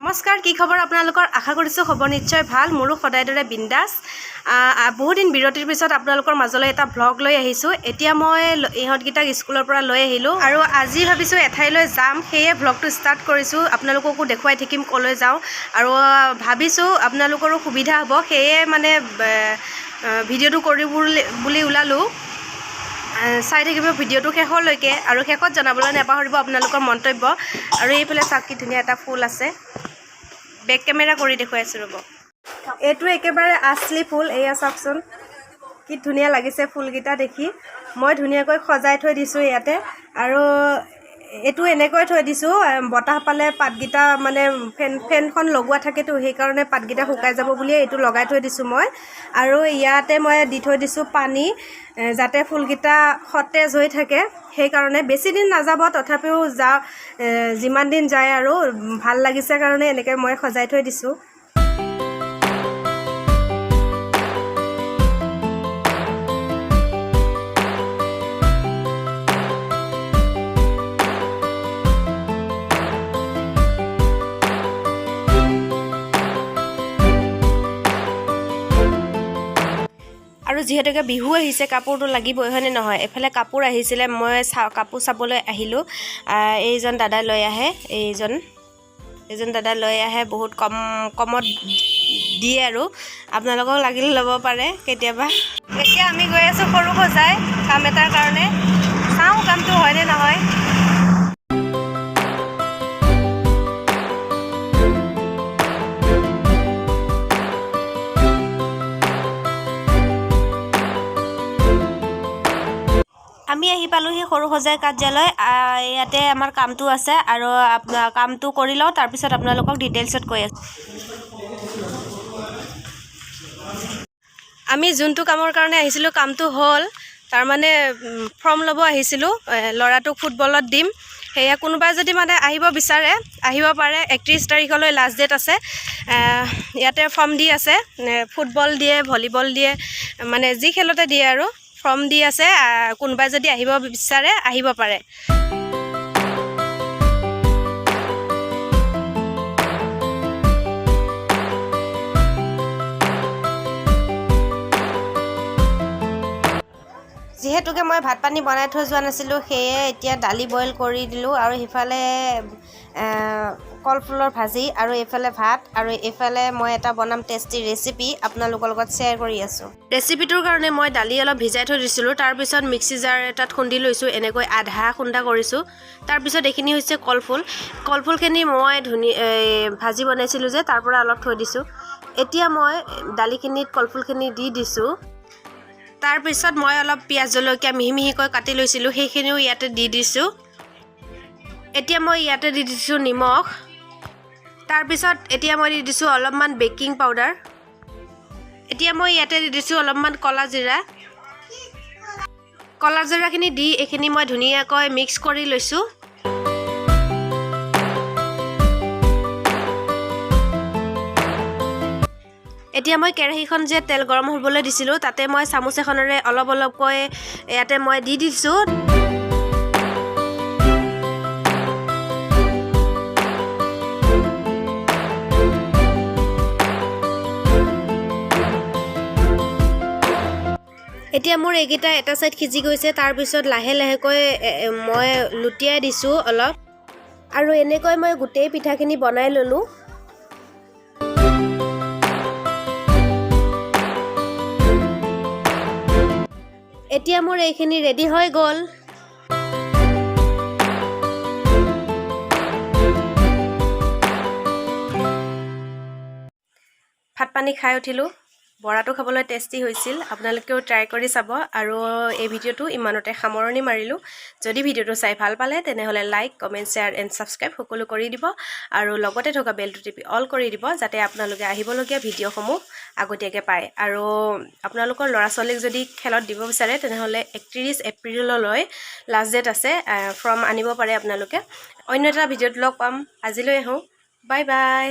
নমস্কাৰ কি খবৰ আপোনালোকৰ আশা কৰিছো খবৰ নিশ্চয় ভাল মোৰো সদায় দৰে বিন্দাস বহুত দিন বিৰতিৰ পিছত আপোনালোকৰ মাজলৈ এটা ব্লগ লৈ আহিছো এতিয়া মই ইহঁতগিটাক স্কুলৰ পৰা লৈ আহিলো আৰু আজি ভাবিছো এঠাইলৈ যাম সেয়ে ব্লগটো ষ্টাৰ্ট কৰিছো আপোনালোককো দেখুৱাই থাকিম কলৈ যাও আৰু ভাবিছো আপোনালোকৰো সুবিধা হ'ব সেয়ে মানে ভিডিওটো কৰিব বুলি উলালো চাই থাকিব ভিডিওটো শেষলৈকে আৰু শেষত জনাবলৈ নাপাহৰিব আপোনালোকৰ মন্তব্য আৰু এইফালে চাকি ধুনীয়া এটা ফুল আছে বেক ক্যামেৰা কৰি দেখুৱাইছো ৰব এটো একেবাৰে আসলি ফুল এয়া চাকচোন কি ধুনীয়া লাগিছে ফুলগিটা দেখি মই ধুনীয়াকৈ সজাই থৈ দিছো ইয়াতে আৰু এটো এনেকৈ থৈ দিছো বতাহ পালে পাতগিটা মানে ফেনখন লগোৱা থাকে তো সেই কাৰণে পাতগিটা শুকাই যাব বুলি এটো লগাই থৈ দিছো মই আৰু ইয়াতে মই দি থৈ দিছো পানী যাতে ফুলগিটা সতেজ হৈ থাকে সেই কাৰণে বেছি দিন নাযাব তথাপিও যা যিমান দিন যায় আৰু ভাল লাগিছে কাৰণে এনেকৈ মই সজাই থৈ দিছো আৰু যেহেতুকে বিহু আহিছে কাপোৰটো লাগিবই হয়নে নহয় এফালে কাপোৰ আহিছিলে মই কাপোৰ চাবলৈ আহিলো এইজন দাদা লৈ আহে এইজন দাদা লৈ আহে বহুত কমত দিয়ে আৰু আপোনালোকক লাগিলে ল'ব পাৰে কেতিয়াবা এতিয়া আমি গৈ আছো সৰু সজাই কাম এটাৰ কাৰণে চাওঁ কামটো হয়নে নহয় আমি আহি পালোহি সৰু সজাই কাৰ্যালয় ইয়াতে আমাৰ কামটো আছে আৰু কামটো কৰি লওঁ তাৰ পিছত আপোনালোকক ডিটেইলছত কৈ আছো আমি যোনটো কামৰ কাৰণে আহিছিলো কামটো হ'ল তাৰ মানে ফৰ্ম ল'ব আহিছিলো লৰাটো ফুটবলত দিম হেয়া কোনোবা যদি মানে আহিব বিচাৰে আহিব পাৰে 31 তাৰিখলৈ লাষ্ট ডেট আছে ইয়াতে ফৰ্ম দি আছে ফুটবল দিয়ে ভলিবল দিয়ে মানে যি খেলতে দিয়ে আৰু ফৰ্ম দি আছে কোনোবা যদি আহিব বিচাৰে আহিব পাৰে যেহেতুকে মই ভাত পানী বনাই থৈ যোৱা নাছিলো সেয়ে এতিয়া দালি বইল কৰি দিলো আৰু হিফালে কলফুলৰ ভাজি আৰু এফালে ভাত আৰু এফালে মই এটা বনাম টেষ্টি ৰেচিপি আপোনালোকৰ লগত শেয়াৰ কৰি আছো ৰেচিপিটোৰ কাৰণে মই দালি অলপ ভিজাই থৈ দিছিলো তাৰ পিছত মিক্সি জাৰ এটাত খুন্দি লৈছো এনেকৈ আধা খুন্দা কৰিছো তাৰ পিছত এখিনি হৈছে কলফুলখিনি মই ভাজি বনাইছিলো যে তাৰ পৰা অলপ থৈ দিছো এতিয়া মই দালিখিনিত কলফুলখিনি দি দিছো তাৰ পিছত মই অলপ পিয়াজ জলকীয়া মিহি মিহিকৈ কাটি লৈছিলো সেইখিনিও ইয়াতে দি দিছো এতিয়া মই ইয়াতে দি দিছো নিমখ তাৰ পিছত এতিয়া মই দি দিছো অলপমান বেকিং পাউডাৰ এতিয়া মই ইয়াতে দি দিছো অলপমান কলা জিৰাখিনি দি এখিনি মই ধুনীয়াকৈ মিক্স কৰি লৈছো এতিয়া মই কেৰাহীখন যে তেল গৰম হ'বলৈ দিছিলো তাতে মই চামুচ এখনৰে অলপকৈ ইয়াতে মই দি দিছো এতিয়া মোৰ এইকেইটা এটা সাইড খিজি গৈছে তাৰ পিছত লাহে লাহেকৈ মই লুটিয়াই দিছো অলপ আৰু এনেকৈ মই গোটেই পিঠাখিনি বনাই ললো এতিয়া মোৰ এইখিনি ৰেডি হৈ গ'ল ভাত পানী খাই উঠিলো বৰাটো খাবলৈ টেষ্টি হৈছিল আপোনালোকেও ট্ৰাই কৰি চাব আৰু এই ভিডিওটো ইমানতে সামৰণি মাৰিলো যদি ভিডিওটো চাই ভাল পালে তেনেহলে like comment share and subscribe সকলো কৰি দিব আৰু লগতে থকা বেলটো টিপি অল কৰি দিব যাতে আপোনালোকে আহিবলগীয়া ভিডিওসমূহ আগতীয়াকৈ পায় আৰু আপোনালোকৰ ল'ৰা ছোৱালীক যদি খেলত দিব বিচাৰে তেনেহলে 31 এপ্ৰিললৈ লাষ্ট ডেট আছে ফৰ্ম আনিব পাৰে আপোনালোকে অন্য এটা ভিডিওত লগ পাম আজিলৈ আহো বাই বাই